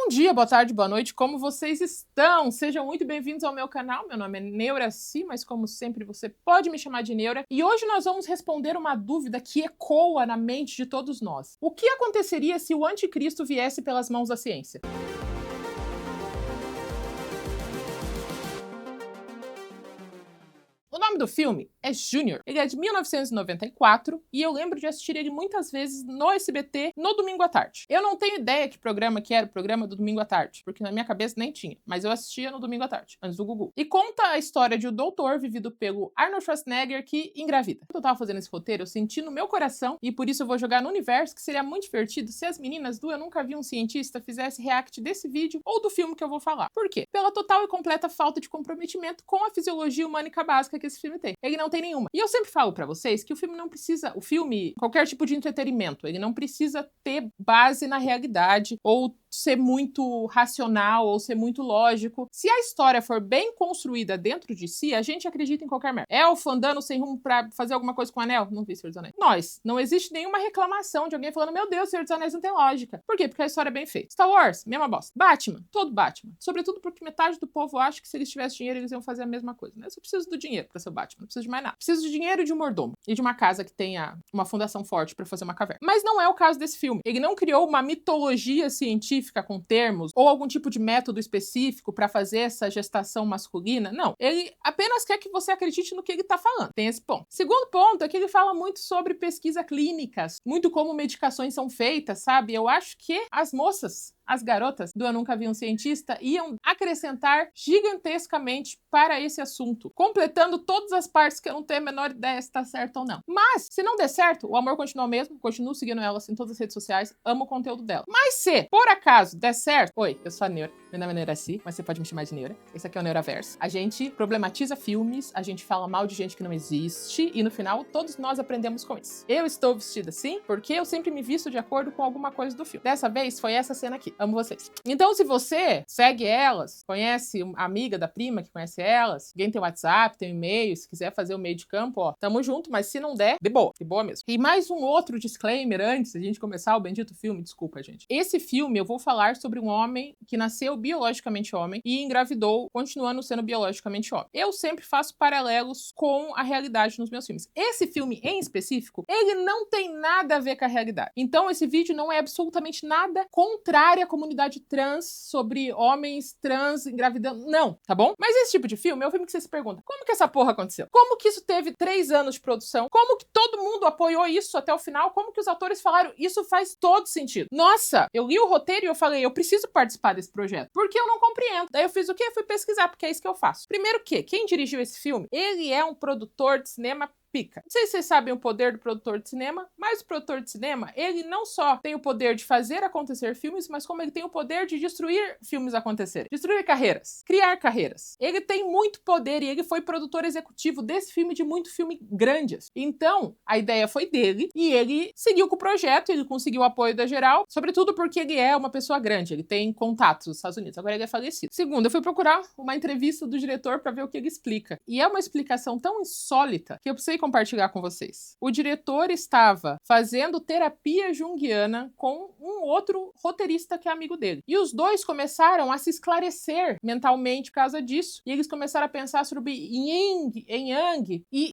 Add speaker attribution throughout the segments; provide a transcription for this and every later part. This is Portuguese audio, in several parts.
Speaker 1: dia, boa tarde, boa noite, como vocês estão? Sejam muito bem-vindos ao meu canal, meu nome é Neuraci, mas como sempre você pode me chamar de Neura, e hoje nós vamos responder uma dúvida que ecoa na mente de todos nós. O que aconteceria se o anticristo viesse pelas mãos da ciência? O nome do filme é Júnior. Ele é de 1994 e eu lembro de assistir ele muitas vezes no SBT no domingo à tarde. Eu não tenho ideia que programa que era o programa do domingo à tarde, porque na minha cabeça nem tinha, mas eu assistia no domingo à tarde, antes do Gugu. E conta a história de um doutor vivido pelo Arnold Schwarzenegger que engravida. Quando eu tava fazendo esse roteiro, eu senti no meu coração, e por isso eu vou jogar no universo, que seria muito divertido se as meninas do Eu Nunca Vi um Cientista fizessem react desse vídeo ou do filme que eu vou falar. Por quê? Pela total e completa falta de comprometimento com a fisiologia humânica básica que esse filme tem. Ele não tem nenhuma. E eu sempre falo pra vocês que o filme não precisa, qualquer tipo de entretenimento, ele não precisa ter base na realidade ou ser muito racional ou ser muito lógico. Se a história for bem construída dentro de si, a gente acredita em qualquer merda. Elfo andando sem rumo pra fazer alguma coisa com o anel? Não vi Senhor dos Anéis. Não existe nenhuma reclamação de alguém falando, meu Deus, Senhor dos Anéis não tem lógica. Por quê? Porque a história é bem feita. Star Wars, mesma bosta. Batman, todo Batman. Sobretudo porque metade do povo acha que se eles tivessem dinheiro, eles iam fazer a mesma coisa. Né? Eu só preciso do dinheiro pra ser o Batman. Não preciso de mais nada. Preciso de dinheiro e de um mordomo. E de uma casa que tenha uma fundação forte pra fazer uma caverna. Mas não é o caso desse filme. Ele não criou uma mitologia científica com termos ou algum tipo de método específico pra fazer essa gestação masculina. Não. Ele apenas quer que você acredite no que ele tá falando. Tem esse ponto. Segundo ponto é que ele fala muito sobre pesquisa clínicas, muito como medicações são feitas, sabe? Eu acho que as garotas do Eu Nunca Vi um Cientista iam acrescentar gigantescamente para esse assunto, completando todas as partes que eu não tenho a menor ideia se tá certo ou não. Mas, se não der certo, o amor continua o mesmo, continuo seguindo elas em todas as redes sociais, amo o conteúdo dela. Mas se, por acaso, der certo... Oi, eu sou a Neura, meu nome é Neuraci, mas você pode me chamar de Neura. Esse aqui é o Neuraverso. A gente problematiza filmes, a gente fala mal de gente que não existe, e no final, todos nós aprendemos com isso. Eu estou vestida assim, porque eu sempre me visto de acordo com alguma coisa do filme. Dessa vez, foi essa cena aqui. Amo vocês. Então, se você segue elas, conhece a amiga da prima que conhece elas, alguém tem WhatsApp, tem e-mail, se quiser fazer o meio de campo, ó, tamo junto, mas se não der, de boa mesmo. E mais um outro disclaimer antes da gente começar o bendito filme, desculpa, gente. Esse filme eu vou falar sobre um homem que nasceu biologicamente homem e engravidou, continuando sendo biologicamente homem. Eu sempre faço paralelos com a realidade nos meus filmes. Esse filme em específico, ele não tem nada a ver com a realidade. Então, esse vídeo não é absolutamente nada contrário à comunidade trans, sobre homens trans engravidando. Não, tá bom? Mas esse tipo de filme é o filme que você se pergunta, como que essa porra aconteceu? Como que isso teve 3 anos de produção? Como que todo mundo apoiou isso até o final? Como que os atores falaram, isso faz todo sentido? Nossa, eu li o roteiro e eu falei, eu preciso participar desse projeto, porque eu não compreendo. Daí eu fiz o quê? Eu fui pesquisar, porque é isso que eu faço. Primeiro que, quem dirigiu esse filme, ele é um produtor de cinema pica. Não sei se vocês sabem o poder do produtor de cinema, mas o produtor de cinema, ele não só tem o poder de fazer acontecer filmes, mas como ele tem o poder de destruir filmes acontecerem. Destruir carreiras. Criar carreiras. Ele tem muito poder e ele foi produtor executivo desse filme, de muito filme grandes. Então, a ideia foi dele e ele seguiu com o projeto, ele conseguiu o apoio da geral, sobretudo porque ele é uma pessoa grande, ele tem contatos nos Estados Unidos, agora ele é falecido. Segundo, eu fui procurar uma entrevista do diretor pra ver o que ele explica. E é uma explicação tão insólita que eu precisei compartilhar com vocês. O diretor estava fazendo terapia junguiana com um outro roteirista que é amigo dele. E os dois começaram a se esclarecer mentalmente por causa disso. E eles começaram a pensar sobre yin e yang. E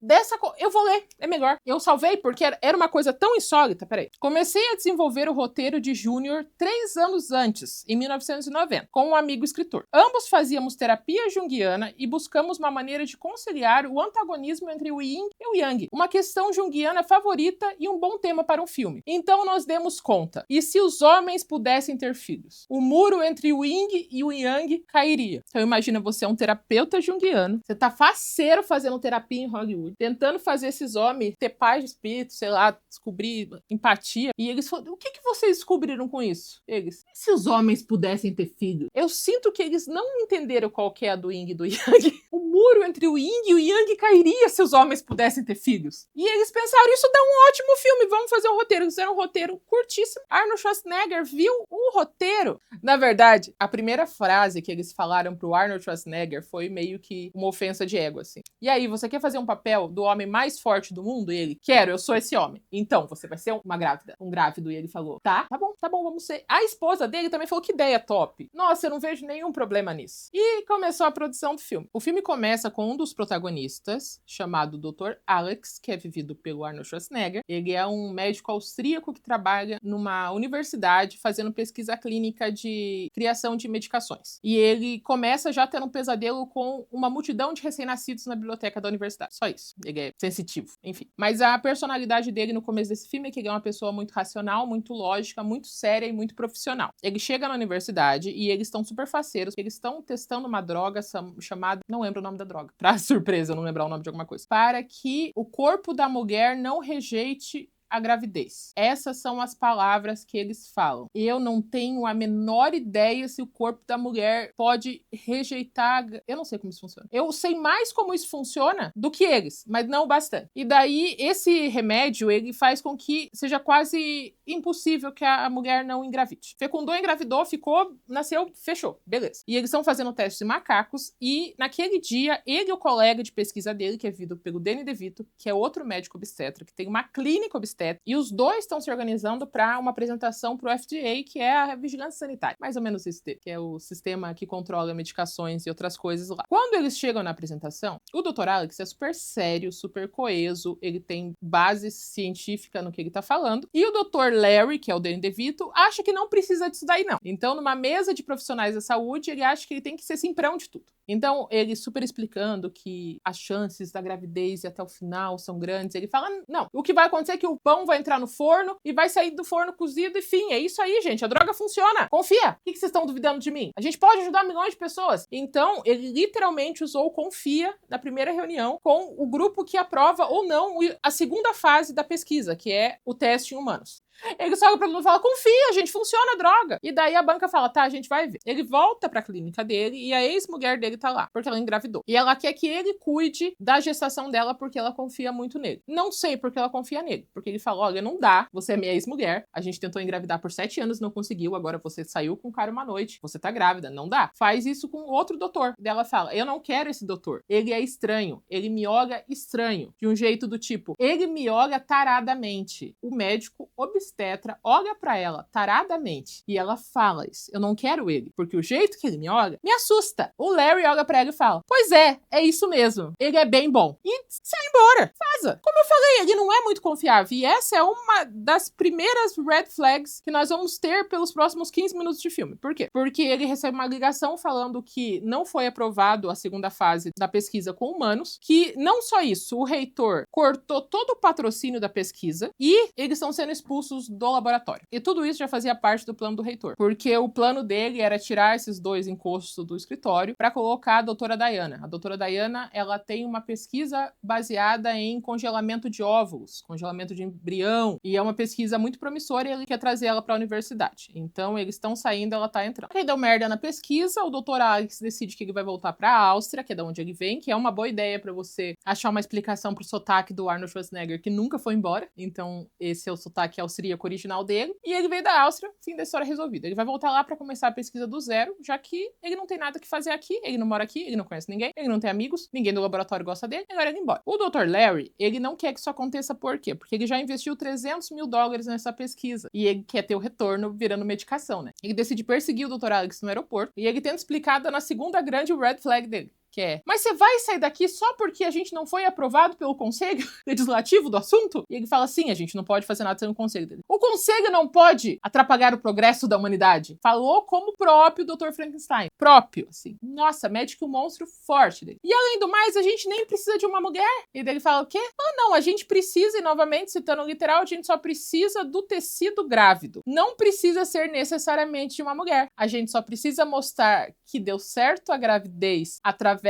Speaker 1: eu vou ler, é melhor. Eu salvei porque era uma coisa tão insólita. Peraí. Comecei a desenvolver o roteiro de Júnior 3 anos antes, em 1990, com um amigo escritor. Ambos fazíamos terapia junguiana e buscamos uma maneira de conciliar o antagonismo entre o yin e o yang, uma questão junguiana favorita e um bom tema para um filme. Então nós demos conta. E se os homens pudessem ter filhos? O muro entre o yin e o yang cairia. Então imagina, você é um terapeuta junguiano, você tá faceiro fazendo terapia em Hollywood, tentando fazer esses homens ter paz de espírito, sei lá, descobrir empatia. E eles falaram, o que vocês descobriram com isso? Eles, e se os homens pudessem ter filhos? Eu sinto que eles não entenderam qual que é a do yin e do yang. O muro entre o yin e o yang cairia se os homens pudessem ter filhos. E eles pensaram, isso dá um ótimo filme, vamos fazer um roteiro. Eles fizeram um roteiro curtíssimo. Arnold Schwarzenegger viu o roteiro. Na verdade, a primeira frase que eles falaram pro Arnold Schwarzenegger foi meio que uma ofensa de ego, assim. E aí, você quer fazer um papel do homem mais forte do mundo? E ele, quero, eu sou esse homem. Então, você vai ser uma grávida, um grávido. E ele falou, tá bom, vamos ser. A esposa dele também falou, que ideia top. Nossa, eu não vejo nenhum problema nisso. E começou a produção do filme. O filme começa com um dos protagonistas, chamado Dr. Alex, que é vivido pelo Arnold Schwarzenegger. Ele é um médico austríaco que trabalha numa universidade fazendo pesquisa clínica de criação de medicações. E ele começa já tendo um pesadelo com uma multidão de recém-nascidos na biblioteca da universidade. Só isso. Ele é sensitivo, enfim. Mas a personalidade dele no começo desse filme é que ele é uma pessoa muito racional, muito lógica, muito séria e muito profissional. Ele chega na universidade e eles estão super faceiros. Eles estão testando uma droga chamada... Não lembro o nome da droga. Pra surpresa, eu não lembrar o nome de alguma coisa. Para que o corpo da mulher não rejeite a gravidez. Essas são as palavras que eles falam. Eu não tenho a menor ideia se o corpo da mulher pode rejeitar... Eu não sei como isso funciona. Eu sei mais como isso funciona do que eles, mas não bastante. E daí, esse remédio, ele faz com que seja quase impossível que a mulher não engravide. Fecundou, engravidou, ficou, nasceu, fechou. Beleza. E eles estão fazendo testes em macacos e, naquele dia, ele e o colega de pesquisa dele, que é vivido pelo Danny DeVito, que é outro médico obstetra, que tem uma clínica obstétrica, e os dois estão se organizando para uma apresentação para o FDA, que é a Vigilância Sanitária. Mais ou menos isso, que é o sistema que controla medicações e outras coisas lá. Quando eles chegam na apresentação, o Dr. Alex é super sério, super coeso, ele tem base científica no que ele tá falando, e o Dr. Larry, que é o Danny DeVito, acha que não precisa disso daí não. Então, numa mesa de profissionais da saúde, ele acha que ele tem que ser simprão de tudo. Então, ele super explicando que as chances da gravidez e até o final são grandes. Ele fala, não, o que vai acontecer é que o pão vai entrar no forno e vai sair do forno cozido e fim. É isso aí, gente. A droga funciona. Confia. O que vocês estão duvidando de mim? A gente pode ajudar milhões de pessoas. Então, ele literalmente usou o confia na primeira reunião com o grupo que aprova ou não a segunda fase da pesquisa, que é o teste em humanos. Ele só olha pra todo mundo e fala, confia, gente, funciona a droga. E daí a banca fala, tá, a gente vai ver. Ele volta pra clínica dele e a ex-mulher dele tá lá, porque ela engravidou. E ela quer que ele cuide da gestação dela porque ela confia muito nele. Não sei porque ela confia nele, porque ele fala, olha, não dá, você é minha ex-mulher, a gente tentou engravidar por 7 anos, não conseguiu, agora você saiu com o cara uma noite, você tá grávida, não dá. Faz isso com outro doutor. E ela fala, eu não quero esse doutor, ele é estranho, ele me olha estranho, de um jeito do tipo, ele me olha taradamente. O médico obstetra olha pra ela taradamente e ela fala isso. Eu não quero ele, porque o jeito que ele me olha me assusta. O Larry olha pra ela e fala, pois é isso mesmo. Ele é bem bom. E sai embora. Vaza. Como eu falei, ele não é muito confiável. E essa é uma das primeiras red flags que nós vamos ter pelos próximos 15 minutos de filme. Por quê? Porque ele recebe uma ligação falando que não foi aprovado a segunda fase da pesquisa com humanos, que não só isso, o reitor cortou todo o patrocínio da pesquisa e eles estão sendo expulsos do laboratório. E tudo isso já fazia parte do plano do reitor, porque o plano dele era tirar esses dois encostos do escritório para colocar a doutora Diana. A doutora Diana, ela tem uma pesquisa baseada em congelamento de óvulos, congelamento de embrião, e é uma pesquisa muito promissora e ele quer trazer ela para a universidade. Então, eles estão saindo, ela tá entrando. Aí deu merda na pesquisa, o doutor Alex decide que ele vai voltar para a Áustria, que é da onde ele vem, que é uma boa ideia para você achar uma explicação pro sotaque do Arnold Schwarzenegger, que nunca foi embora. Então, esse é o sotaque austríaco original dele, e ele veio da Áustria, fim da história resolvida. Ele vai voltar lá pra começar a pesquisa do zero, já que ele não tem nada que fazer aqui, ele não mora aqui, ele não conhece ninguém, ele não tem amigos, ninguém do laboratório gosta dele, agora ele vai embora. O Dr. Larry, ele não quer que isso aconteça por quê? Porque ele já investiu $300 mil nessa pesquisa, e ele quer ter o retorno virando medicação, né? Ele decide perseguir o Dr. Alex no aeroporto, e ele tenta explicar na segunda grande red flag dele. Que é, mas você vai sair daqui só porque a gente não foi aprovado pelo Conselho Legislativo do assunto? E ele fala, sim, a gente não pode fazer nada sem o Conselho dele. O Conselho não pode atrapalhar o progresso da humanidade. Falou como o próprio Dr. Frankenstein. Próprio, assim. Nossa, médico monstro forte dele. E além do mais, a gente nem precisa de uma mulher. E daí ele fala o quê? Ah, não, a gente precisa, e novamente, citando o literal, a gente só precisa do tecido grávido. Não precisa ser necessariamente de uma mulher. A gente só precisa mostrar que deu certo a gravidez através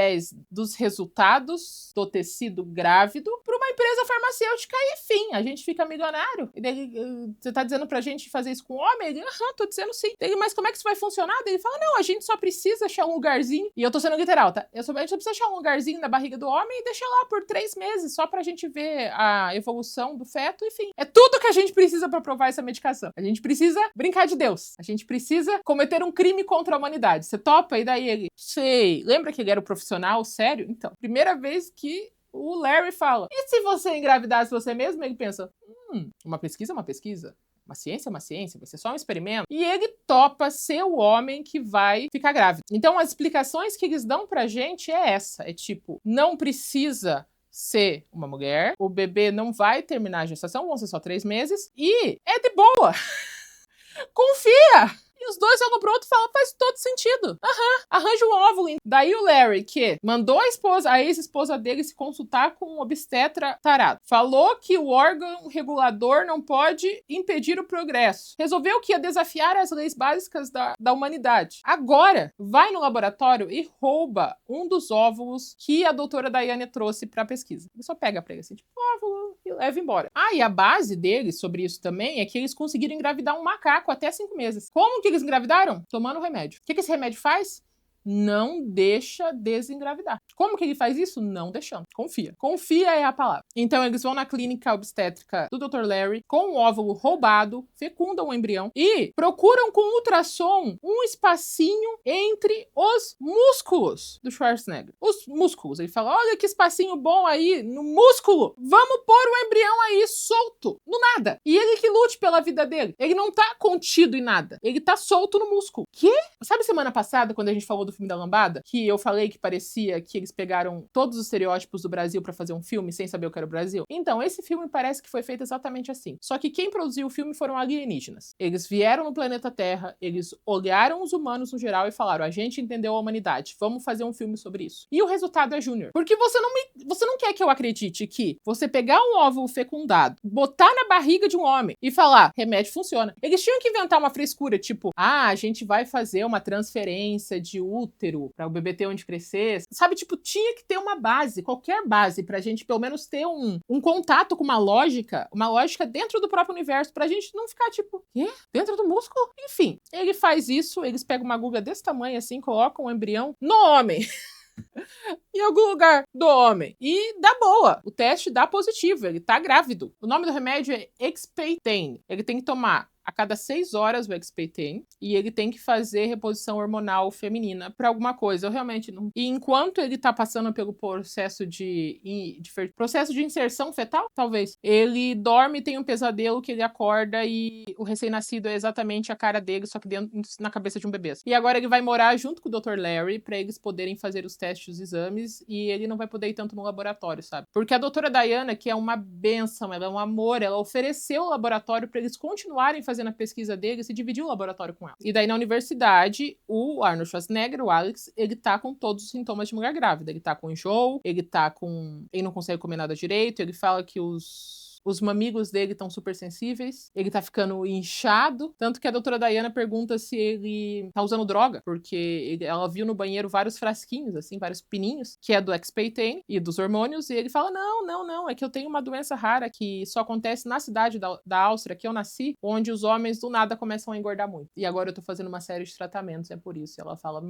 Speaker 1: dos resultados do tecido grávido pra uma empresa farmacêutica e fim, a gente fica milionário. E daí, você tá dizendo pra gente fazer isso com o homem? Ele, tô dizendo sim. Ele, mas como é que isso vai funcionar? Daí ele fala, não, a gente só precisa achar um lugarzinho, e eu tô sendo literal, tá? A gente só precisa achar um lugarzinho na barriga do homem e deixar lá por 3 meses, só pra gente ver a evolução do feto, enfim. É tudo que a gente precisa pra provar essa medicação. A gente precisa brincar de Deus. A gente precisa cometer um crime contra a humanidade. Você topa? E daí ele, sei. Lembra que ele era o profissional? Sério? Então, primeira vez que o Larry fala, e se você engravidasse você mesmo? Ele pensa, uma pesquisa é uma pesquisa. Uma ciência é uma ciência, vai ser só um experimento. E ele topa ser o homem que vai ficar grávido. Então, as explicações que eles dão pra gente é essa. É tipo, não precisa ser uma mulher, o bebê não vai terminar a gestação, vão ser só 3 meses, e é de boa. Confia! E os dois olham pro outro e falam, faz todo sentido. Arranja um óvulo. Daí o Larry, que mandou a ex-esposa dele se consultar com um obstetra tarado. Falou que o órgão regulador não pode impedir o progresso. Resolveu que ia desafiar as leis básicas da humanidade. Agora, vai no laboratório e rouba um dos óvulos que a doutora Diane trouxe pra pesquisa. Ele só pega pra ele assim, tipo, óvulo, e leva embora. E a base deles sobre isso também é que eles conseguiram engravidar um macaco até 5 meses. Como que eles engravidaram? Tomando remédio. O que esse remédio faz? Não deixa desengravidar. Como que ele faz isso? Não deixando. Confia. Confia é a palavra. Então eles vão na clínica obstétrica do Dr. Larry com um óvulo roubado, fecundam o embrião e procuram com ultrassom um espacinho entre os músculos do Schwarzenegger. Os músculos. Ele fala, olha que espacinho bom aí no músculo. Vamos pôr o embrião aí solto, no nada. E ele que lute pela vida dele. Ele não tá contido em nada. Ele tá solto no músculo. Que? Sabe semana passada, quando a gente falou do filme da Lambada, que eu falei que parecia que eles pegaram todos os estereótipos do Brasil pra fazer um filme sem saber o que era o Brasil? Então, esse filme parece que foi feito exatamente assim. Só que quem produziu o filme foram alienígenas. Eles vieram no planeta Terra, eles olharam os humanos no geral e falaram, a gente entendeu a humanidade, vamos fazer um filme sobre isso. E o resultado é Júnior. Porque você não quer que eu acredite que você pegar um óvulo fecundado, botar na barriga de um homem e falar, remédio funciona. Eles tinham que inventar uma frescura, tipo, a gente vai fazer uma transferência de útero para o bebê ter onde crescer. Sabe, tipo, tinha que ter uma base, qualquer base, pra gente pelo menos ter um contato com uma lógica dentro do próprio universo, pra gente não ficar tipo, quê? Dentro do músculo? Enfim, ele faz isso, eles pegam uma agulha desse tamanho assim, colocam um embrião no homem. Em algum lugar do homem. E dá boa. O teste dá positivo, ele tá grávido. O nome do remédio é Expeitane. Ele tem que tomar a cada 6 horas o Expeitane e ele tem que fazer reposição hormonal feminina pra alguma coisa. Eu realmente não... E enquanto ele tá passando pelo processo de inserção fetal, talvez, ele dorme e tem um pesadelo que ele acorda e o recém-nascido é exatamente a cara dele, só que dentro, na cabeça de um bebê. E agora ele vai morar junto com o Dr. Larry pra eles poderem fazer os testes, os exames, e ele não vai poder ir tanto no laboratório, sabe? Porque a doutora Diana, que é uma bênção, ela é um amor, ela ofereceu o laboratório pra eles continuarem fazendo a pesquisa deles e dividiu o laboratório com ela. E daí na universidade, o Arnold Schwarzenegger, o Alex, ele tá com todos os sintomas de mulher grávida. Ele tá com enjoo, ele não consegue comer nada direito, ele fala que os mamigos dele estão super sensíveis, ele tá ficando inchado, tanto que a doutora Diana pergunta se ele tá usando droga, porque ela viu no banheiro vários frasquinhos, assim, vários pininhos, que é do Expeitane e dos hormônios, e ele fala, não, é que eu tenho uma doença rara que só acontece na cidade da Áustria, que eu nasci, onde os homens do nada começam a engordar muito. E agora eu tô fazendo uma série de tratamentos, é por isso. E ela fala,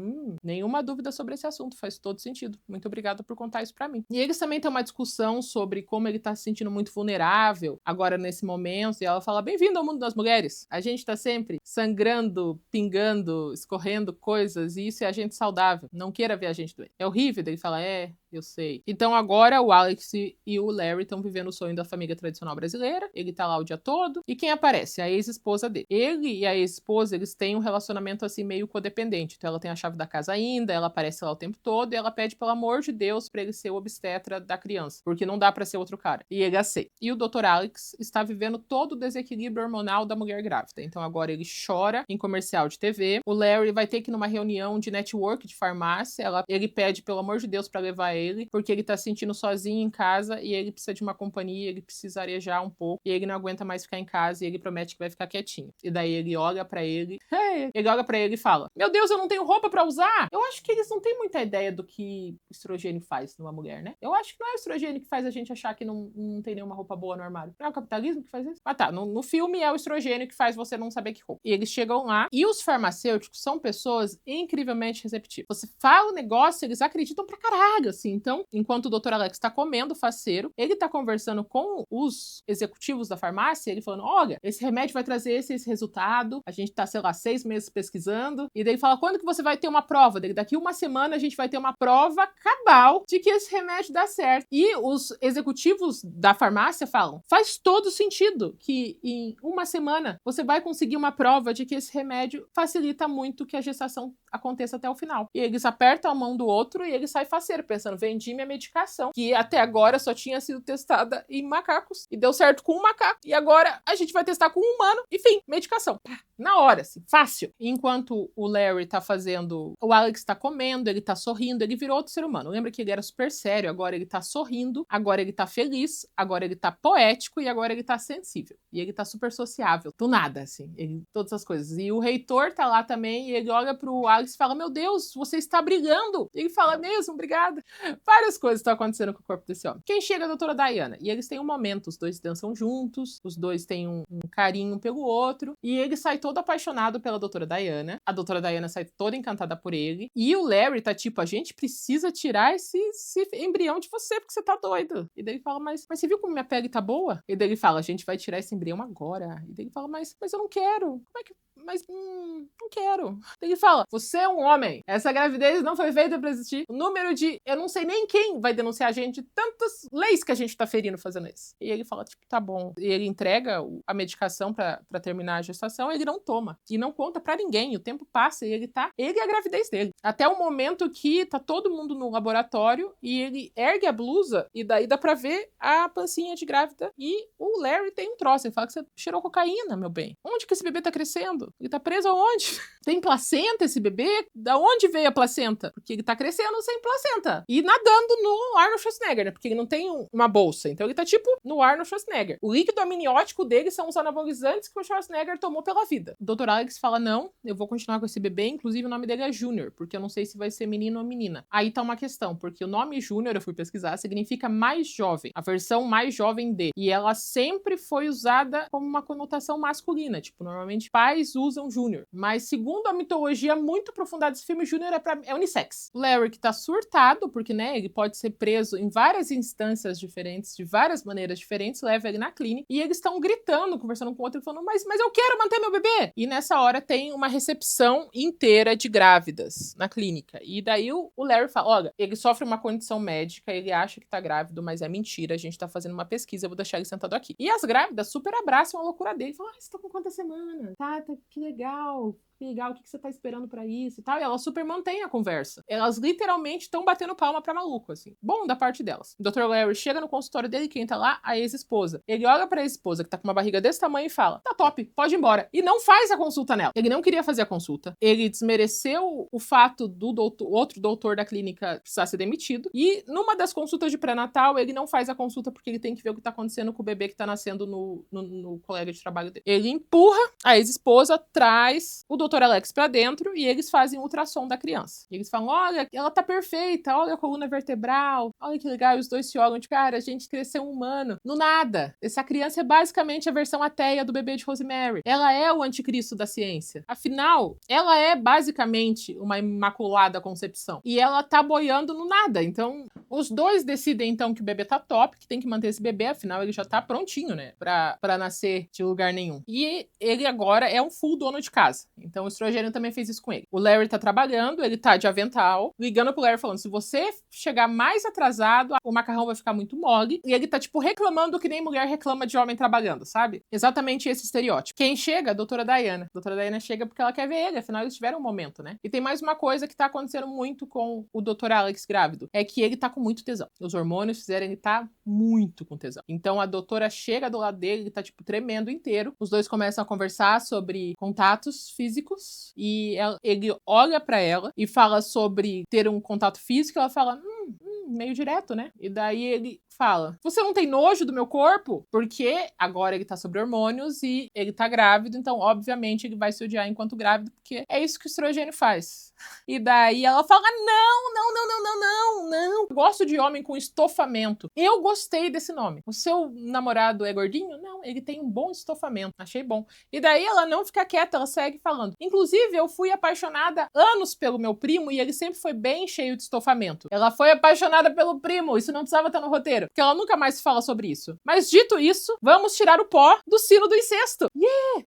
Speaker 1: nenhuma dúvida sobre esse assunto, faz todo sentido. Muito obrigada por contar isso pra mim. E eles também têm uma discussão sobre como ele tá se sentindo muito vulnerável agora nesse momento, e ela fala, bem-vindo ao mundo das mulheres. A gente tá sempre sangrando, pingando, escorrendo coisas, e isso é a gente saudável. Não queira ver a gente doente. É horrível. Daí ele fala, eu sei. Então agora o Alex e o Larry estão vivendo o sonho da família tradicional brasileira. Ele tá lá o dia todo. E quem aparece? A ex-esposa dele. Ele e a ex-esposa, eles têm um relacionamento assim meio codependente. Então ela tem a chave da casa ainda, ela aparece lá o tempo todo e ela pede, pelo amor de Deus, pra ele ser o obstetra da criança. Porque não dá pra ser outro cara. E ele aceita. E o Dr. Alex está vivendo todo o desequilíbrio hormonal da mulher grávida. Então agora ele chora em comercial de TV. O Larry vai ter que ir numa reunião de network de farmácia. Ele pede, pelo amor de Deus, pra levar ele. ele, porque ele tá se sentindo sozinho em casa e ele precisa de uma companhia, ele precisa arejar um pouco, e ele não aguenta mais ficar em casa e ele promete que vai ficar quietinho. E daí ele olha pra ele, ele olha pra ele e fala: meu Deus, eu não tenho roupa pra usar! Eu acho que eles não têm muita ideia do que o estrogênio faz numa mulher, né? Eu acho que não é o estrogênio que faz a gente achar que não tem nenhuma roupa boa no armário. Não é o capitalismo que faz isso? Ah tá, no filme é o estrogênio que faz você não saber que roupa. E eles chegam lá, e os farmacêuticos são pessoas incrivelmente receptivas. Você fala o negócio, eles acreditam pra caralho, assim. Então, enquanto o Dr. Alex tá comendo o faceiro, ele tá conversando com os executivos da farmácia, ele falando: olha, esse remédio vai trazer esse resultado, a gente tá, sei lá, 6 meses pesquisando, e daí fala: quando que você vai ter uma prova? Daqui uma semana a gente vai ter uma prova cabal de que esse remédio dá certo. E os executivos da farmácia falam: faz todo sentido que em uma semana você vai conseguir uma prova de que esse remédio facilita muito que a gestação aconteça até o final. E eles apertam a mão do outro e ele sai faceiro, pensando: vendi minha medicação, que até agora só tinha sido testada em macacos, e deu certo com um macaco, e agora a gente vai testar com um humano, enfim, medicação. Na hora, assim, fácil. Enquanto o Larry tá fazendo, o Alex tá comendo, ele tá sorrindo, ele virou outro ser humano. Lembra que ele era super sério, agora ele tá sorrindo, agora ele tá feliz, agora ele tá poético e agora ele tá sensível. E ele tá super sociável, do nada, assim, todas as coisas. E o reitor tá lá também, e ele olha pro Alex e fala: meu Deus, você está brilhando. E ele fala: mesmo, obrigada. Várias coisas estão acontecendo com o corpo desse homem. Quem chega é a doutora Diana, e eles têm um momento, os dois dançam juntos, os dois têm um carinho pelo outro, e ele sai todo apaixonado pela doutora Diana. A doutora Diana sai toda encantada por ele, e o Larry tá tipo: a gente precisa tirar esse embrião de você, porque você tá doido. E daí ele fala: mas você viu como minha pele tá boa? E daí ele fala: a gente vai tirar esse embrião agora. E daí ele fala: mas eu não quero. Como é que... mas não quero. Daí ele fala: você é um homem. Essa gravidez não foi feita pra existir. O número de... eu não sei nem quem vai denunciar a gente de tantas leis que a gente tá ferindo fazendo isso. E ele fala, tipo, tá bom. E ele entrega a medicação pra terminar a gestação, ele não toma. E não conta pra ninguém. O tempo passa e ele e a gravidez dele. Até o momento que tá todo mundo no laboratório e ele ergue a blusa e daí dá pra ver a pancinha de grávida. E o Larry tem um troço. Ele fala que você cheirou cocaína, meu bem. Onde que esse bebê tá crescendo? Ele tá preso aonde? Tem placenta esse bebê? Da onde veio a placenta? Porque ele tá crescendo sem placenta. E nadando no Arnold Schwarzenegger, né? Porque ele não tem uma bolsa. Então ele tá tipo no Arnold Schwarzenegger. O líquido amniótico dele são os anabolizantes que o Schwarzenegger tomou pela vida. O Dr. Alex fala: não, eu vou continuar com esse bebê. Inclusive o nome dele é Júnior, porque eu não sei se vai ser menino ou menina. Aí tá uma questão, porque o nome Júnior, eu fui pesquisar, significa mais jovem. A versão mais jovem de. E ela sempre foi usada como uma conotação masculina. Tipo, normalmente pais usam Júnior. Mas segundo a mitologia muito aprofundada desse filme, Júnior é unissex. Larry, que tá surtado, porque, né, ele pode ser preso em várias instâncias diferentes, de várias maneiras diferentes, leva ele na clínica, e eles estão gritando, conversando com o outro, falando: mas eu quero manter meu bebê! E nessa hora tem uma recepção inteira de grávidas na clínica. E daí o Larry fala: olha, ele sofre uma condição médica, ele acha que tá grávido, mas é mentira, a gente tá fazendo uma pesquisa, eu vou deixar ele sentado aqui. E as grávidas super abraçam a loucura dele, falam: você tá com quantas semanas? Tá, que legal. O que você tá esperando pra isso e tal. E elas super mantêm a conversa. Elas literalmente estão batendo palma pra maluco, assim. Bom da parte delas. O Dr. Larry chega no consultório dele, quem tá lá? A ex-esposa. Ele olha pra ex-esposa, que tá com uma barriga desse tamanho, e fala: tá top, pode ir embora. E não faz a consulta nela. Ele não queria fazer a consulta. Ele desmereceu o fato do outro doutor da clínica precisar ser demitido. E numa das consultas de pré-natal, ele não faz a consulta porque ele tem que ver o que tá acontecendo com o bebê que tá nascendo no colega de trabalho dele. Ele empurra a ex-esposa, traz o Dr. Alex pra dentro e eles fazem ultrassom da criança. E eles falam: olha, ela tá perfeita, olha a coluna vertebral, olha que legal. E os dois se olham, tipo: cara, a gente cresceu um humano. No nada. Essa criança é basicamente a versão ateia do bebê de Rosemary. Ela é o anticristo da ciência. Afinal, ela é basicamente uma imaculada concepção. E ela tá boiando no nada. Então, os dois decidem, então, que o bebê tá top, que tem que manter esse bebê, afinal, ele já tá prontinho, né? Pra nascer de lugar nenhum. E ele agora é um full dono de casa. Então, o estrogênio também fez isso com ele. O Larry tá trabalhando, ele tá de avental, ligando pro Larry falando: se você chegar mais atrasado, o macarrão vai ficar muito mole. E ele tá, tipo, reclamando que nem mulher reclama de homem trabalhando, sabe? Exatamente esse estereótipo. Quem chega? A doutora Diana. A doutora Diana chega porque ela quer ver ele, afinal eles tiveram um momento, né? E tem mais uma coisa que tá acontecendo muito com o Dr. Alex grávido, é que ele tá com muito tesão. Os hormônios fizeram ele tá muito com tesão. Então a doutora chega do lado dele, ele tá, tipo, tremendo inteiro. Os dois começam a conversar sobre contatos físicos e ele olha pra ela e fala sobre ter um contato físico. Ela fala: meio direto, né? E daí ele fala, você não tem nojo do meu corpo? Porque agora ele tá sobre hormônios e ele tá grávido, então obviamente ele vai se odiar enquanto grávido, porque é isso que o estrogênio faz. E daí ela fala, não, gosto de homem com estofamento. Eu gostei desse nome. O seu namorado é gordinho? Não, ele tem um bom estofamento. Achei bom. E daí ela não fica quieta, ela segue falando. Inclusive, eu fui apaixonada anos pelo meu primo e ele sempre foi bem cheio de estofamento. Ela foi apaixonada pelo primo, isso não precisava estar no roteiro, porque ela nunca mais fala sobre isso. Mas dito isso, vamos tirar o pó do sino do incesto. Yeah!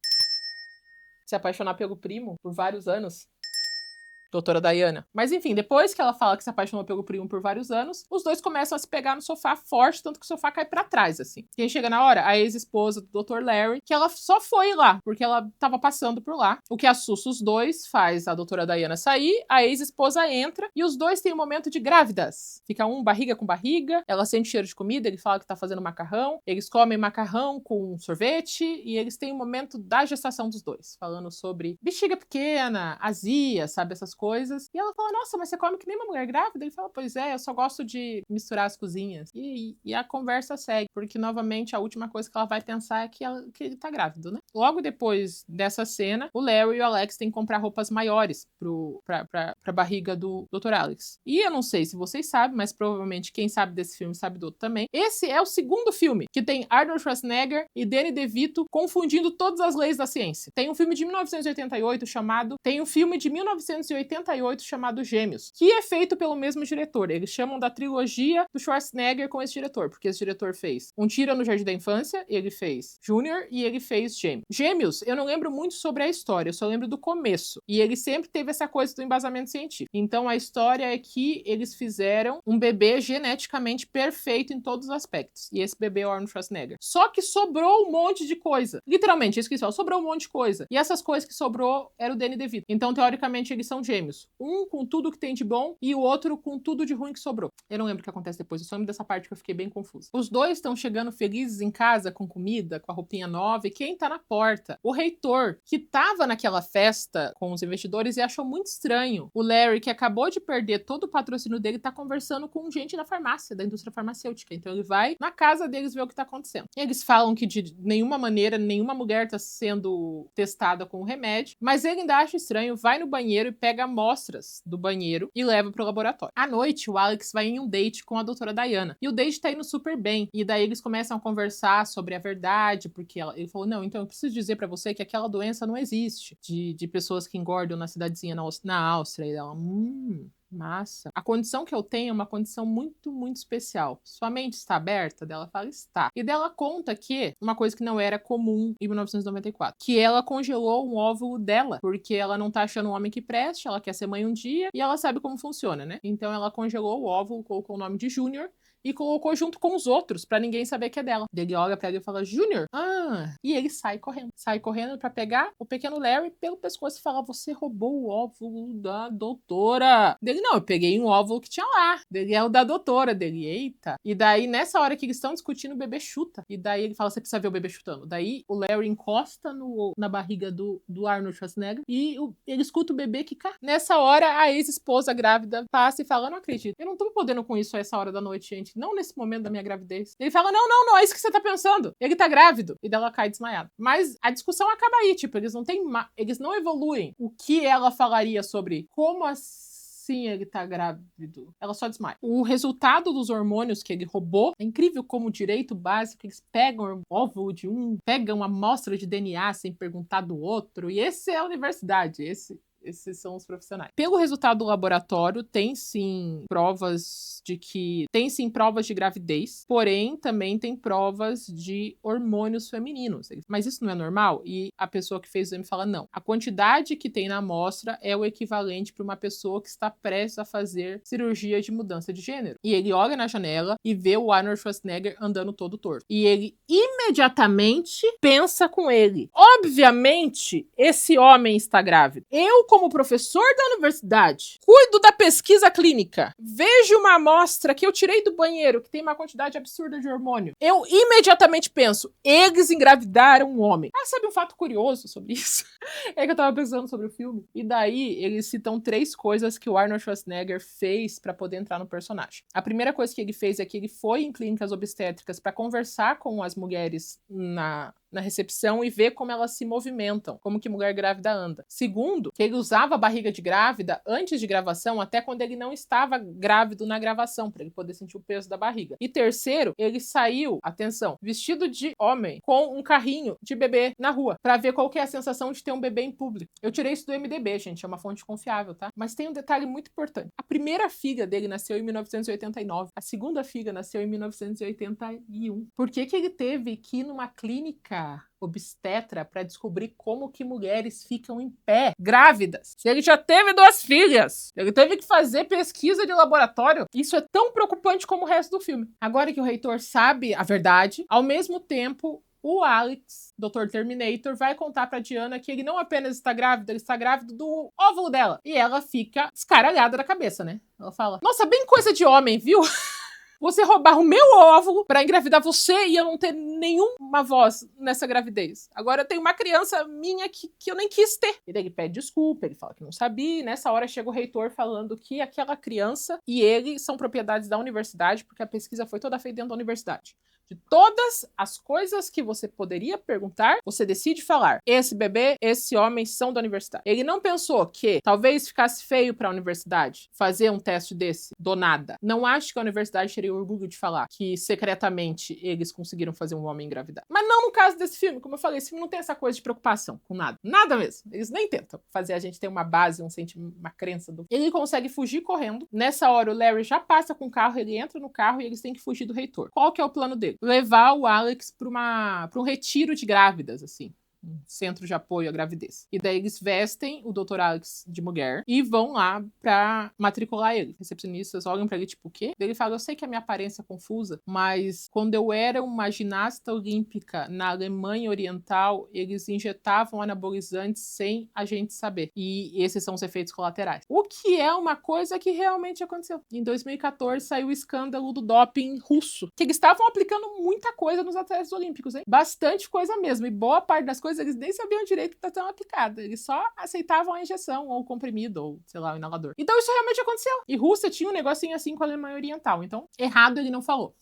Speaker 1: Se apaixonar pelo primo por vários anos. Doutora Diana. Mas enfim, depois que ela fala que se apaixonou pelo primo por vários anos, os dois começam a se pegar no sofá forte, tanto que o sofá cai pra trás, assim. Quem chega na hora? A ex-esposa do Dr. Larry, que ela só foi lá, porque ela tava passando por lá. O que assusta os dois, faz a doutora Diana sair, a ex-esposa entra, e os dois têm um momento de grávidas. Fica um barriga com barriga, ela sente cheiro de comida, ele fala que tá fazendo macarrão, eles comem macarrão com sorvete, e eles têm um momento da gestação dos dois, falando sobre bexiga pequena, azia, sabe, essas coisas. E ela fala, nossa, mas você come que nem uma mulher grávida? Ele fala, pois é, eu só gosto de misturar as cozinhas. E a conversa segue, porque novamente a última coisa que ela vai pensar é que ele tá grávido, né? Logo depois dessa cena, o Larry e o Alex têm que comprar roupas maiores pra barriga do Dr. Alex. E eu não sei se vocês sabem, mas provavelmente quem sabe desse filme sabe do outro também. Esse é o segundo filme que tem Arnold Schwarzenegger e Danny DeVito confundindo todas as leis da ciência. Tem um filme de 1988 chamado chamado Gêmeos, que é feito pelo mesmo diretor. Eles chamam da trilogia do Schwarzenegger com esse diretor, porque esse diretor fez Um Tiro no Jardim da Infância, ele fez Júnior e ele fez Gêmeos. Gêmeos, eu não lembro muito sobre a história, eu só lembro do começo. E ele sempre teve essa coisa do embasamento científico. Então a história é que eles fizeram um bebê geneticamente perfeito em todos os aspectos. E esse bebê é o Arnold Schwarzenegger. Só que sobrou um monte de coisa. Literalmente, isso que eles falam, sobrou um monte de coisa. E essas coisas que sobrou era o Danny DeVito. Então, teoricamente, eles são gêmeos. Um com tudo que tem de bom e o outro com tudo de ruim que sobrou. Eu não lembro o que acontece depois, eu só lembro dessa parte que eu fiquei bem confusa. Os dois estão chegando felizes em casa, com comida, com a roupinha nova, e quem tá na porta? O reitor, que tava naquela festa com os investidores e achou muito estranho. O Larry, que acabou de perder todo o patrocínio dele, tá conversando com gente da farmácia, da indústria farmacêutica. Então ele vai na casa deles ver o que tá acontecendo. Eles falam que de nenhuma maneira, nenhuma mulher tá sendo testada com o remédio, mas ele ainda acha estranho, vai no banheiro e pega amostras do banheiro e leva pro laboratório. À noite, o Alex vai em um date com a doutora Diana. E o date tá indo super bem. E daí eles começam a conversar sobre a verdade, porque ele falou, não, então eu preciso dizer pra você que aquela doença não existe. De pessoas que engordam na cidadezinha na Áustria. E ela, massa. A condição que eu tenho é uma condição muito, muito especial. Sua mente está aberta? Dela fala, está. E dela conta que, uma coisa que não era comum em 1994, que ela congelou um óvulo dela, porque ela não tá achando um homem que preste, ela quer ser mãe um dia, e ela sabe como funciona, né? Então ela congelou o óvulo, colocou o nome de Júnior, e colocou junto com os outros, pra ninguém saber que é dela. Ele olha pra ela e fala, Júnior? E ele sai correndo. Sai correndo pra pegar o pequeno Larry pelo pescoço e fala, você roubou o óvulo da doutora. Dele, não, eu peguei um óvulo que tinha lá. Dele é o da doutora. Dele, eita. E daí, nessa hora que eles estão discutindo, o bebê chuta. E daí ele fala, você precisa ver o bebê chutando. Daí o Larry encosta na barriga do Arnold Schwarzenegger e ele escuta o bebê que cai. Nessa hora, a ex-esposa grávida passa e fala, não acredito. Eu não tô podendo com isso a essa hora da noite, gente. Não nesse momento da minha gravidez. Ele fala, não, é isso que você tá pensando. Ele tá grávido. E dela cai desmaiada. Mas a discussão acaba aí, tipo, eles não evoluem o que ela falaria sobre como assim ele tá grávido. Ela só desmaia. O resultado dos hormônios que ele roubou é incrível como direito básico, eles pegam o óvulo de um, pegam uma amostra de DNA sem perguntar do outro, e esse é a universidade, esses são os profissionais. Pelo resultado do laboratório, tem sim provas de gravidez, porém também tem provas de hormônios femininos. Mas isso não é normal? E a pessoa que fez o exame fala, não. A quantidade que tem na amostra é o equivalente para uma pessoa que está prestes a fazer cirurgia de mudança de gênero. E ele olha na janela e vê o Arnold Schwarzenegger andando todo torto. E ele imediatamente pensa com ele. Obviamente, esse homem está grávido. Eu, como como professor da universidade, cuido da pesquisa clínica, vejo uma amostra que eu tirei do banheiro, que tem uma quantidade absurda de hormônio, eu imediatamente penso, eles engravidaram um homem. Ah, sabe um fato curioso sobre isso? É que eu tava pensando sobre o filme. E daí, eles citam 3 coisas que o Arnold Schwarzenegger fez pra poder entrar no personagem. A primeira coisa que ele fez é que ele foi em clínicas obstétricas pra conversar com as mulheres na recepção e ver como elas se movimentam, como que mulher grávida anda. Segundo, que ele usava a barriga de grávida antes de gravação, até quando ele não estava grávido na gravação, para ele poder sentir o peso da barriga. E terceiro, ele saiu, atenção, vestido de homem, com um carrinho de bebê na rua, para ver qual que é a sensação de ter um bebê em público. Eu tirei isso do MDB, gente, é uma fonte confiável, tá? Mas tem um detalhe muito importante. A primeira filha dele nasceu em 1989, a segunda filha nasceu em 1981. Por que que ele teve que ir numa clínica obstetra para descobrir como que mulheres ficam em pé, grávidas? Se ele já teve 2 filhas, ele teve que fazer pesquisa de laboratório. Isso é tão preocupante como o resto do filme. Agora que o reitor sabe a verdade, ao mesmo tempo, o Alex, Dr. Terminator, vai contar pra Diana que ele não apenas está grávido, ele está grávido do óvulo dela. E ela fica escaralhada da cabeça, né? Ela fala, nossa, bem coisa de homem, viu? Você roubar o meu óvulo pra engravidar você e eu não ter nenhuma voz nessa gravidez. Agora tem uma criança minha que eu nem quis ter. E daí ele pede desculpa, ele fala que não sabia. E nessa hora chega o reitor falando que aquela criança e ele são propriedades da universidade, porque a pesquisa foi toda feita dentro da universidade. De todas as coisas que você poderia perguntar, você decide falar. Esse bebê, esse homem são da universidade. Ele não pensou que talvez ficasse feio para a universidade fazer um teste desse, do nada. Não acho que a universidade teria orgulho de falar que secretamente eles conseguiram fazer um homem engravidar. Mas não no caso desse filme. Como eu falei, esse filme não tem essa coisa de preocupação com nada. Nada mesmo. Eles nem tentam fazer a gente ter uma base, um sentimento, uma crença do... Ele consegue fugir correndo. Nessa hora, o Larry já passa com o carro, ele entra no carro e eles têm que fugir do reitor. Qual que é o plano dele? Levar o Alex para um retiro de grávidas, assim. Um centro de apoio à gravidez. E daí eles vestem o Dr. Alex de mulher e vão lá pra matricular ele. Recepcionistas olham pra ele tipo, o quê? Daí ele fala, eu sei que a minha aparência é confusa, mas quando eu era uma ginasta olímpica na Alemanha Oriental, eles injetavam anabolizantes sem a gente saber. E esses são os efeitos colaterais. O que é uma coisa que realmente aconteceu. Em 2014 saiu o escândalo do doping russo, que eles estavam aplicando muita coisa nos atletas olímpicos, hein? Bastante coisa mesmo. E boa parte das coisas eles nem sabiam direito que está sendo aplicada. Eles só aceitavam a injeção, ou o comprimido, ou, sei lá, o inalador. Então isso realmente aconteceu. E Rússia tinha um negocinho assim com a Alemanha Oriental. Então, errado ele não falou.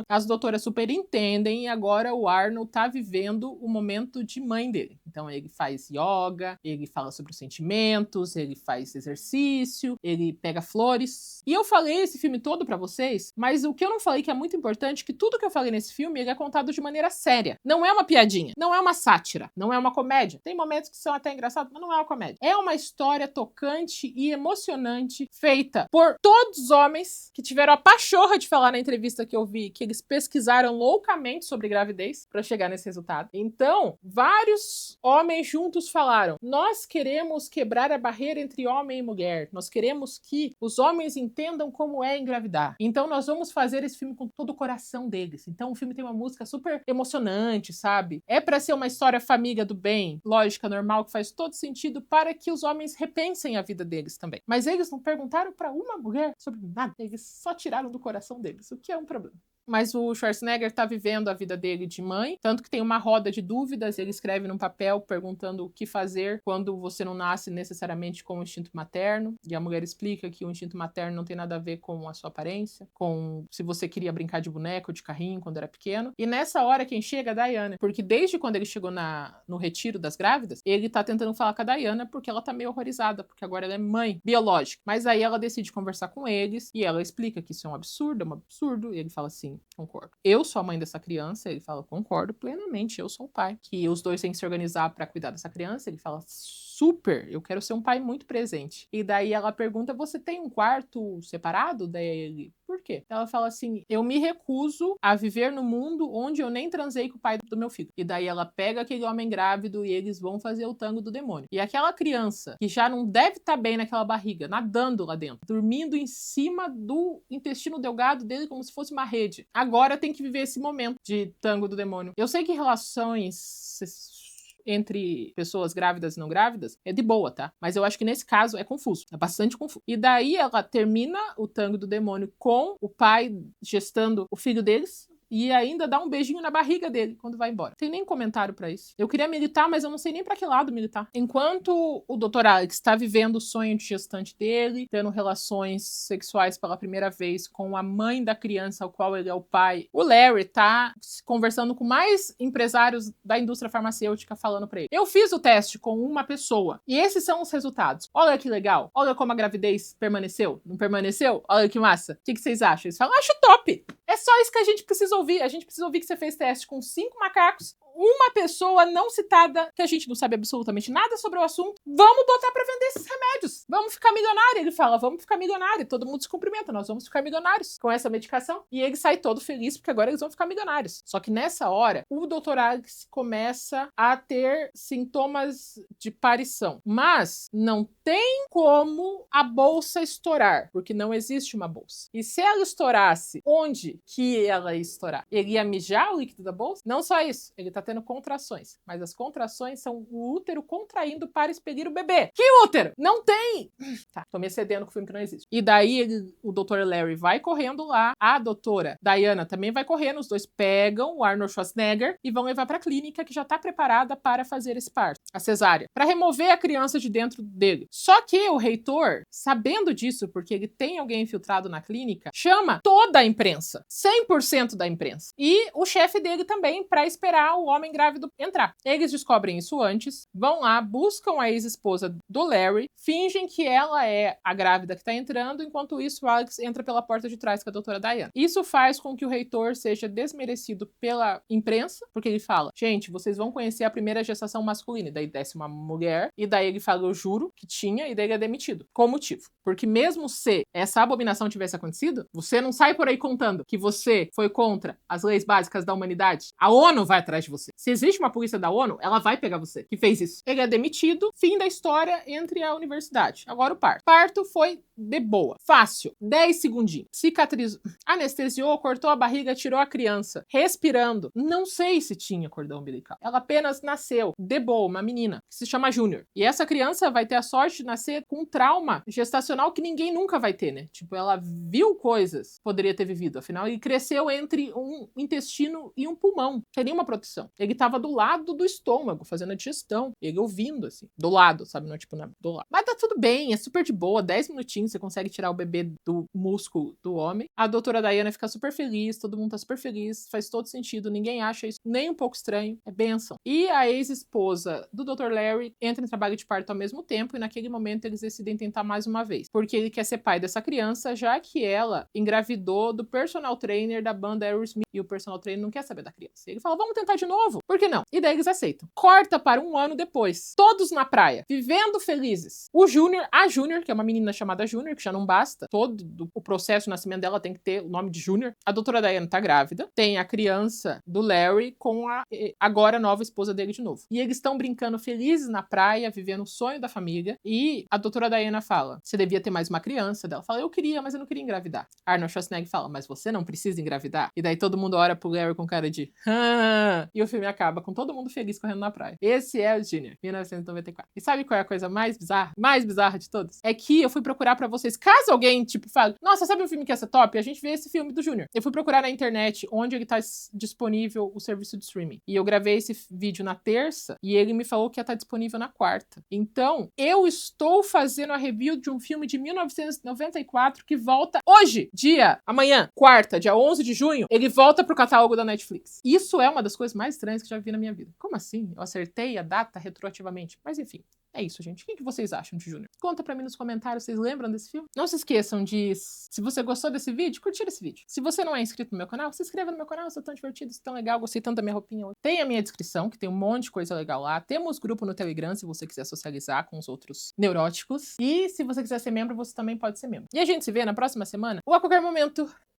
Speaker 1: As doutoras super entendem e agora o Arnold tá vivendo o momento de mãe dele. Então ele faz yoga, ele fala sobre os sentimentos, ele faz exercício, ele pega flores. E eu falei esse filme todo pra vocês, mas o que eu não falei que é muito importante, que tudo que eu falei nesse filme, ele é contado de maneira séria. Não é uma piadinha, não é uma sátira, não é uma comédia. Tem momentos que são até engraçados, mas não é uma comédia. É uma história tocante e emocionante, feita por todos os homens que tiveram a pachorra de falar na entrevista que eu vi, que eles pesquisaram loucamente sobre gravidez pra chegar nesse resultado. Então, vários homens juntos falaram, nós queremos quebrar a barreira entre homem e mulher. Nós queremos que os homens entendam como é engravidar. Então, nós vamos fazer esse filme com todo o coração deles. Então, o filme tem uma música super emocionante, sabe? É pra ser uma história família do bem, lógica, normal, que faz todo sentido para que os homens repensem a vida deles também. Mas eles não perguntaram pra uma mulher sobre nada. Eles só tiraram do coração deles, o que é um problema. Mas o Schwarzenegger tá vivendo a vida dele de mãe, tanto que tem uma roda de dúvidas, ele escreve num papel perguntando o que fazer quando você não nasce necessariamente com o instinto materno, e a mulher explica que o instinto materno não tem nada a ver com a sua aparência, com se você queria brincar de boneco ou de carrinho quando era pequeno. E nessa hora quem chega é a Diana, porque desde quando ele chegou no retiro das grávidas, ele tá tentando falar com a Diana porque ela tá meio horrorizada, porque agora ela é mãe biológica. Mas aí ela decide conversar com eles, e ela explica que isso é um absurdo, e ele fala assim, concordo. Eu sou a mãe dessa criança, ele fala, concordo plenamente, eu sou o pai. Que os dois têm que se organizar pra cuidar dessa criança, ele fala, super, eu quero ser um pai muito presente. E daí ela pergunta, você tem um quarto separado? Daí ele, por quê? Ela fala assim, eu me recuso a viver no mundo onde eu nem transei com o pai do meu filho. E daí ela pega aquele homem grávido e eles vão fazer o tango do demônio. E aquela criança, que já não deve estar bem naquela barriga, nadando lá dentro, dormindo em cima do intestino delgado dele como se fosse uma rede. Agora tem que viver esse momento de tango do demônio. Eu sei que relações entre pessoas grávidas e não grávidas é de boa, tá? Mas eu acho que nesse caso é confuso, é bastante confuso. E daí ela termina o Tango do Demônio com o pai gestando o filho deles, e ainda dá um beijinho na barriga dele quando vai embora. Não tem nem comentário pra isso. Eu queria militar, mas eu não sei nem pra que lado militar. Enquanto o Dr. Alex tá vivendo o sonho de gestante dele, tendo relações sexuais pela primeira vez com a mãe da criança ao qual ele é o pai, o Larry tá conversando com mais empresários da indústria farmacêutica, falando pra ele: eu fiz o teste com uma pessoa e esses são os resultados. Olha que legal. Olha como a gravidez permaneceu. Não permaneceu? Olha que massa. O que vocês acham? Eles falam: acho top. É só isso que a gente precisa ouvir. A gente precisa ouvir que você fez teste com 5 macacos, uma pessoa não citada, que a gente não sabe absolutamente nada sobre o assunto. Vamos botar pra vender esses remédios. Vamos ficar milionário. Ele fala: vamos ficar milionário. Todo mundo se cumprimenta. Nós vamos ficar milionários com essa medicação. E ele sai todo feliz porque agora eles vão ficar milionários. Só que nessa hora, o Dr. Alex começa a ter sintomas de parição. Mas não tem como a bolsa estourar, porque não existe uma bolsa. E se ela estourasse, onde que ela ia estourar? Ele ia mijar o líquido da bolsa? Não só isso, ele tá tendo contrações, mas as contrações são o útero contraindo para expelir o bebê. Que útero? Não tem! Tá, tô me excedendo com o filme que não existe. E daí o Dr. Larry vai correndo lá, a doutora Diana também vai correndo, os dois pegam o Arnold Schwarzenegger e vão levar pra clínica que já tá preparada para fazer esse parto, a cesárea, para remover a criança de dentro dele. Só que o reitor, sabendo disso, porque ele tem alguém infiltrado na clínica, chama toda a imprensa, 100% da imprensa, e o chefe dele também, para esperar o homem grávido entrar. Eles descobrem isso antes, vão lá, buscam a ex-esposa do Larry, fingem que ela é a grávida que tá entrando, enquanto isso o Alex entra pela porta de trás com a doutora Diana. Isso faz com que o reitor seja desmerecido pela imprensa, porque ele fala: gente, vocês vão conhecer a primeira gestação masculina. E daí desce uma mulher, e daí ele fala: eu juro que tinha, e daí ele é demitido. Qual o motivo? Porque mesmo se essa abominação tivesse acontecido, você não sai por aí contando que você foi contra as leis básicas da humanidade. A ONU vai atrás de você. Se existe uma polícia da ONU, ela vai pegar você que fez isso. Ele é demitido, fim da história entre a universidade. Agora o parto. Parto foi de boa. Fácil. 10 segundinhos. Cicatrizou. Anestesiou, cortou a barriga, tirou a criança. Respirando. Não sei se tinha cordão umbilical. Ela apenas nasceu de boa, uma menina, que se chama Júnior. E essa criança vai ter a sorte de nascer com um trauma gestacional que ninguém nunca vai ter, né? Tipo, ela viu coisas que poderia ter vivido. Afinal, ele cresceu entre um intestino e um pulmão. Não tinha nenhuma proteção. Ele tava do lado do estômago, fazendo a digestão. Ele ouvindo, assim. Do lado, sabe? Não, tipo, do lado. Mas tá tudo bem, é super de boa. 10 minutinhos você consegue tirar o bebê do músculo do homem. A doutora Diana fica super feliz, todo mundo tá super feliz, faz todo sentido, ninguém acha isso nem um pouco estranho, é bênção. E a ex-esposa do Dr. Larry entra em trabalho de parto ao mesmo tempo, e naquele momento eles decidem tentar mais uma vez, porque ele quer ser pai dessa criança, já que ela engravidou do personal trainer da banda Aerosmith, e o personal trainer não quer saber da criança. Ele fala: vamos tentar de novo, por que não? E daí eles aceitam. Corta para um ano depois, todos na praia, vivendo felizes. O Júnior, a Júnior, que é uma menina chamada Júnior, que já não basta, todo o processo de nascimento dela tem que ter o nome de Júnior. A doutora Diana tá grávida, tem a criança do Larry com a agora nova esposa dele de novo. E eles estão brincando felizes na praia, vivendo o sonho da família, e a doutora Diana fala: você devia ter mais uma criança. Dela fala: eu queria, mas eu não queria engravidar. Arnold Schwarzenegger fala: mas você não precisa engravidar. E daí todo mundo olha pro Larry com cara de e o filme acaba com todo mundo feliz correndo na praia. Esse é o Junior, 1994. E sabe qual é a coisa mais bizarra de todas? É que eu fui procurar pra vocês, caso alguém, tipo, fale: nossa, sabe um filme que ia ser top? A gente vê esse filme do Junior. Eu fui procurar na internet onde ele tá disponível o serviço de streaming. E eu gravei esse vídeo na terça e ele me falou que ia estar disponível na quarta. Então, eu estou fazendo a review de um filme de 1994 que volta hoje, amanhã, quarta, dia 11 de junho, ele volta pro catálogo da Netflix. Isso é uma das coisas mais estranhas que eu já vi na minha vida. Como assim? Eu acertei a data retroativamente. Mas enfim. É isso, gente. O que vocês acham de Júnior? Conta pra mim nos comentários, vocês lembram desse filme? Não se esqueçam de, se você gostou desse vídeo, curtir esse vídeo. Se você não é inscrito no meu canal, se inscreva no meu canal, eu sou tão divertido, sou tão legal, gostei tanto da minha roupinha hoje. Tem a minha descrição, que tem um monte de coisa legal lá. Temos grupo no Telegram, se você quiser socializar com os outros neuróticos. E se você quiser ser membro, você também pode ser membro. E a gente se vê na próxima semana ou a qualquer momento.